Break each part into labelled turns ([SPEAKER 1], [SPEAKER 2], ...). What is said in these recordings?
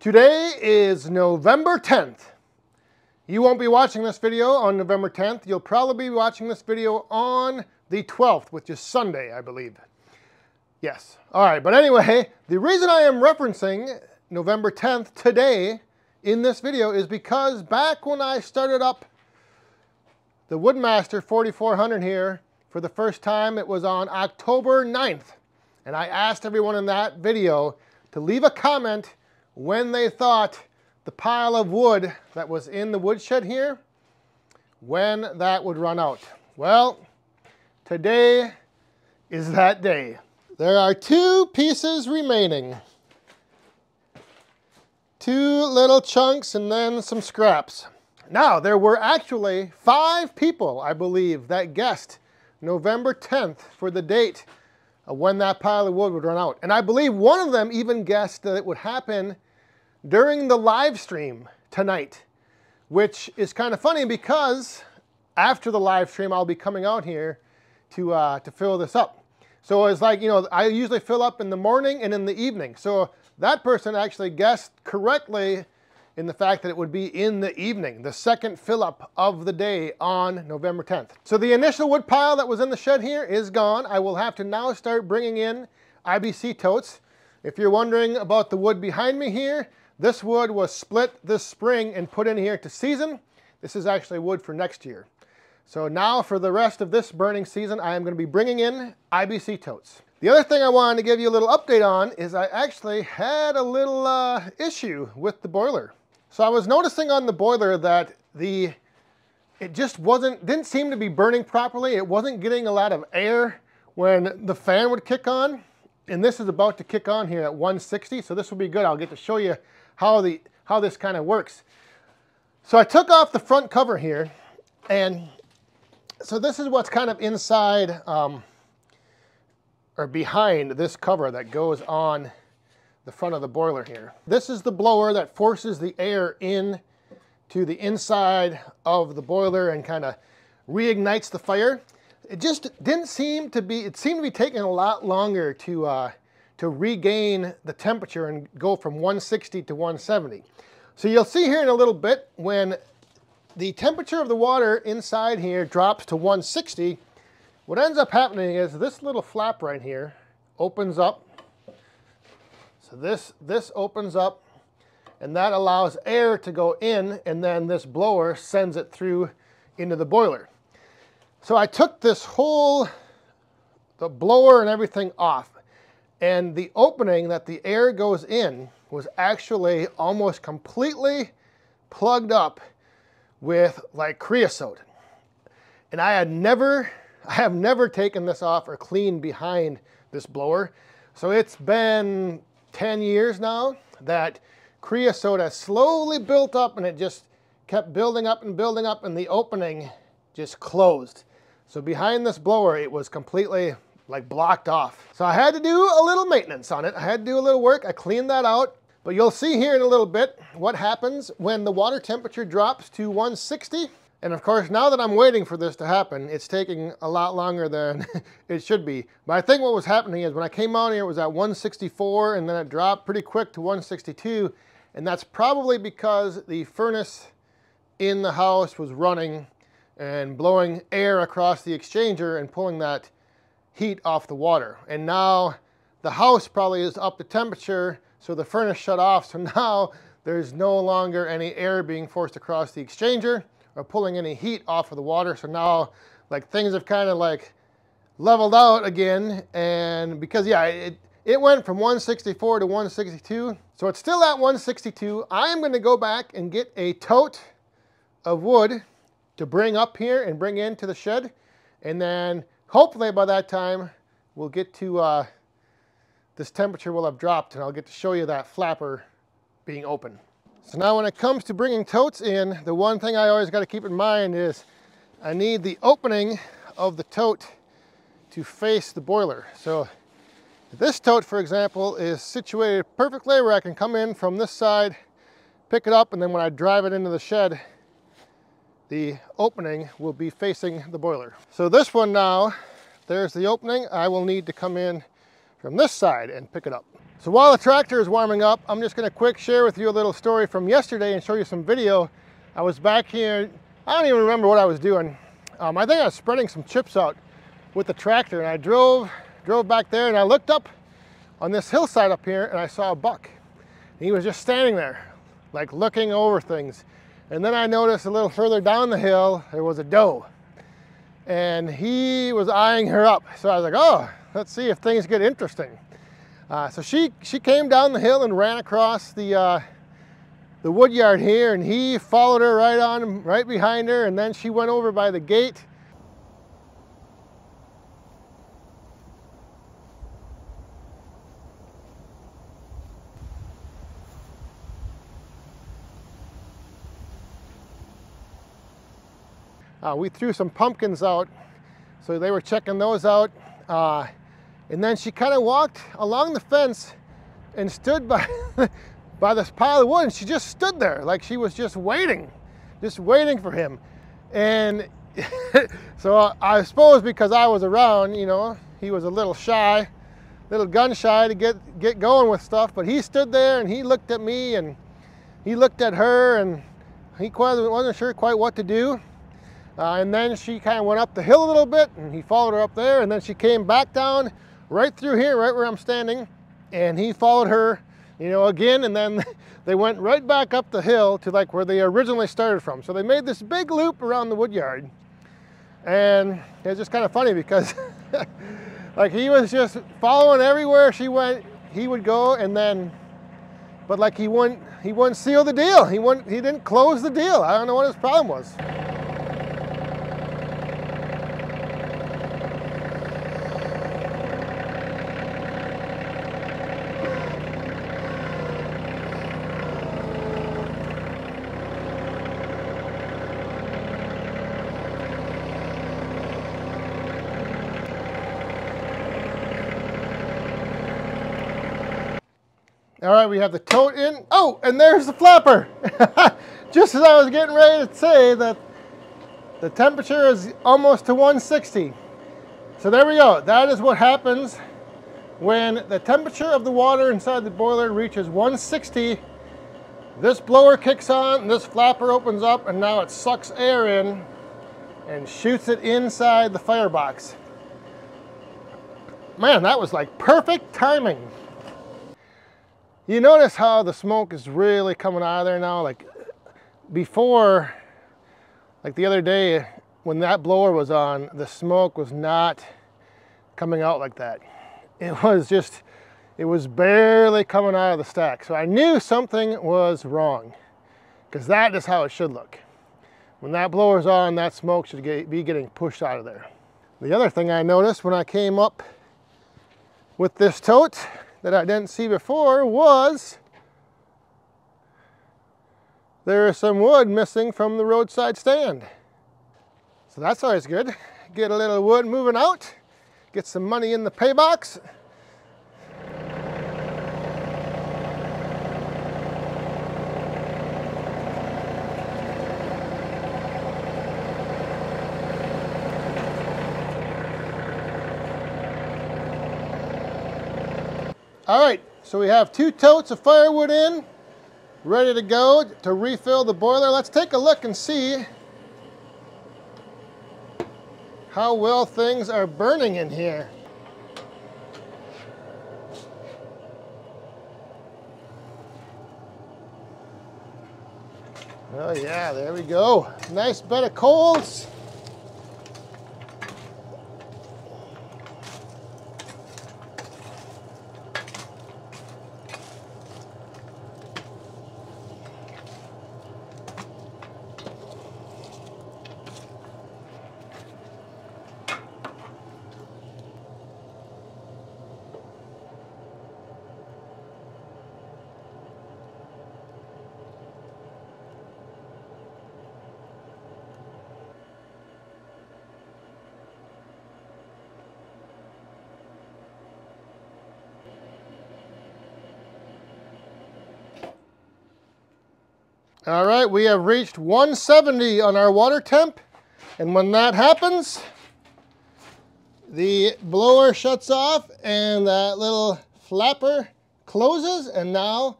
[SPEAKER 1] Today is November 10th. You won't be watching this video on November 10th. You'll probably be watching this video on the 12th, which is Sunday, I believe. Yes. All right, but anyway, the reason I am referencing November 10th today in this video is because back when I started up the Woodmaster 4400 here for the first time, it was on October 9th. And I asked everyone in that video to leave a comment when they thought the pile of wood that was in the woodshed here, when that would run out. Well, today is that day. There are 2 pieces remaining. 2 little chunks and then some scraps. Now, there were actually 5 people, I believe, that guessed November 10th for the date of when that pile of wood would run out. And I believe one of them even guessed that it would happen during the live stream tonight, which is kind of funny because after the live stream, I'll be coming out here to fill this up. So it's like, you know, I usually fill up in the morning and in the evening. So that person actually guessed correctly in the fact that it would be in the evening, the second fill up of the day on November 10th. So the initial wood pile that was in the shed here is gone. I will have to now start bringing in IBC totes. If you're wondering about the wood behind me here, this wood was split this spring and put in here to season. This is actually wood for next year. So now for the rest of this burning season, I am going to be bringing in IBC totes. The other thing I wanted to give you a little update on is I actually had a little issue with the boiler. So I was noticing on the boiler that it just didn't seem to be burning properly. It wasn't getting a lot of air when the fan would kick on. And this is about to kick on here at 160, so this will be good. I'll get to show you how this kind of works. So I took off the front cover here, and so this is what's kind of inside or behind this cover that goes on the front of the boiler here. This is the blower that forces the air in to the inside of the boiler and kind of reignites the fire. It just didn't seem to be, it seemed to be taking a lot longer to regain the temperature and go from 160 to 170. So you'll see here in a little bit when the temperature of the water inside here drops to 160, what ends up happening is this little flap right here opens up. So this opens up and that allows air to go in, and then this blower sends it through into the boiler. So I took the blower and everything off, and the opening that the air goes in was actually almost completely plugged up with like creosote. And I have never taken this off or cleaned behind this blower. So it's been 10 years now that creosote has slowly built up, and it just kept building up and building up, and the opening just closed. So behind this blower, it was completely like blocked off. So I had to do a little maintenance on it. I had to do a little work. I cleaned that out. But you'll see here in a little bit what happens when the water temperature drops to 160. And of course, now that I'm waiting for this to happen, it's taking a lot longer than it should be. But I think what was happening is when I came out here, it was at 164, and then it dropped pretty quick to 162. And that's probably because the furnace in the house was running and blowing air across the exchanger and pulling that heat off the water. And now the house probably is up to temperature, so the furnace shut off. So now there's no longer any air being forced across the exchanger or pulling any heat off of the water. So now like things have kind of like leveled out again. And because yeah, it went from 164 to 162. So it's still at 162. I'm going to go back and get a tote of wood to bring up here and bring into the shed, and then hopefully by that time we'll get to this temperature will have dropped, and I'll get to show you that flapper being open. So now when it comes to bringing totes in, the one thing I always got to keep in mind is I need the opening of the tote to face the boiler. So this tote, for example, is situated perfectly where I can come in from this side, pick it up, and then when I drive it into the shed, the opening will be facing the boiler. So this one now, there's the opening. I will need to come in from this side and pick it up. So while the tractor is warming up, I'm just going to quick share with you a little story from yesterday and show you some video. I was back here, I don't even remember what I was doing. I think I was spreading some chips out with the tractor, and I drove back there, and I looked up on this hillside up here and I saw a buck. He was just standing there, like looking over things. And then I noticed a little further down the hill, there was a doe. And he was eyeing her up. So I was like, oh, let's see if things get interesting. So she came down the hill and ran across the woodyard here, and he followed her right behind her, and then she went over by the gate. We threw some pumpkins out, so they were checking those out. And then she kind of walked along the fence and stood by, by this pile of wood, and she just stood there like she was just waiting for him. And so I suppose because I was around, you know, he was a little shy, gun shy to get going with stuff, but he stood there and he looked at me and he looked at her, and he wasn't sure quite what to do. And then she kind of went up the hill a little bit, and he followed her up there, and then she came back down right through here, right where I'm standing, and he followed her, you know, again, and then they went right back up the hill to like where they originally started from. So they made this big loop around the woodyard, and it's just kind of funny because like he was just following everywhere she went, he would go, and then, but like he wouldn't seal the deal. He didn't close the deal. I don't know what his problem was. All right, we have the tote in. Oh, and there's the flapper. Just as I was getting ready to say that the temperature is almost to 160. So there we go. That is what happens when the temperature of the water inside the boiler reaches 160. This blower kicks on, this flapper opens up, and now it sucks air in and shoots it inside the firebox. Man, that was like perfect timing. You notice how the smoke is really coming out of there now? Like before, like the other day when that blower was on, the smoke was not coming out like that. It was barely coming out of the stack. So I knew something was wrong, because that is how it should look. When that blower's on, that smoke should be getting pushed out of there. The other thing I noticed when I came up with this tote that I didn't see before was there is some wood missing from the roadside stand. So that's always good. Get a little wood moving out, get some money in the pay box. All right, so we have 2 totes of firewood in, ready to go to refill the boiler. Let's take a look and see how well things are burning in here. Oh yeah, there we go. Nice bed of coals. All right, we have reached 170 on our water temp, and when that happens, the blower shuts off and that little flapper closes, and now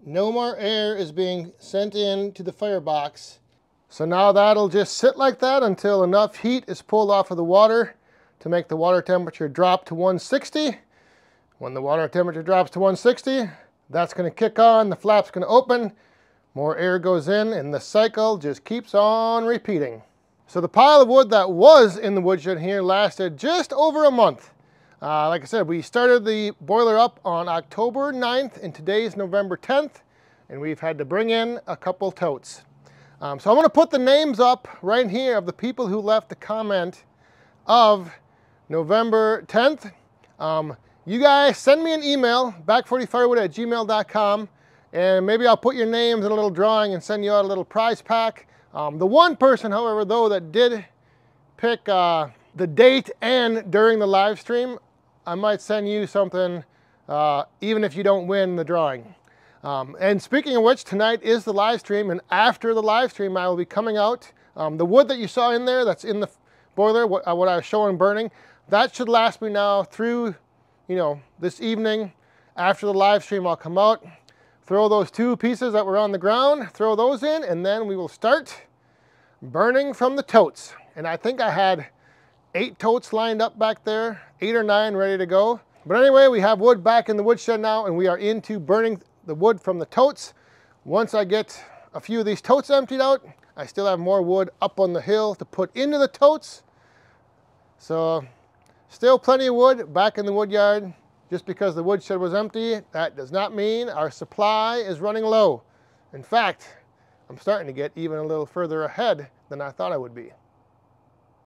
[SPEAKER 1] no more air is being sent in to the firebox. So now that'll just sit like that until enough heat is pulled off of the water to make the water temperature drop to 160. When the water temperature drops to 160, that's going to kick on, the flap's going to open, more air goes in, and the cycle just keeps on repeating. So the pile of wood that was in the woodshed here lasted just over a month. Like I said, we started the boiler up on October 9th, and today's November 10th, and we've had to bring in a couple totes. So I'm going to put the names up right here of the people who left the comment of November 10th. You guys send me an email, back40firewood@gmail.com, and maybe I'll put your names in a little drawing and send you out a little prize pack. The one person, however, though, that did pick the date and during the live stream, I might send you something even if you don't win the drawing. And speaking of which, tonight is the live stream, and after the live stream I will be coming out. The wood that you saw in there that's in the boiler, what I was showing burning, that should last me now through, you know, this evening. After the live stream I'll come out, throw those two pieces that were on the ground, throw those in, and then we will start burning from the totes. And I think I had 8 totes lined up back there, 8 or 9 ready to go. But anyway, we have wood back in the woodshed now, and we are into burning the wood from the totes. Once I get a few of these totes emptied out, I still have more wood up on the hill to put into the totes. So still plenty of wood back in the wood yard. Just because the woodshed was empty, that does not mean our supply is running low. In fact, I'm starting to get even a little further ahead than I thought I would be.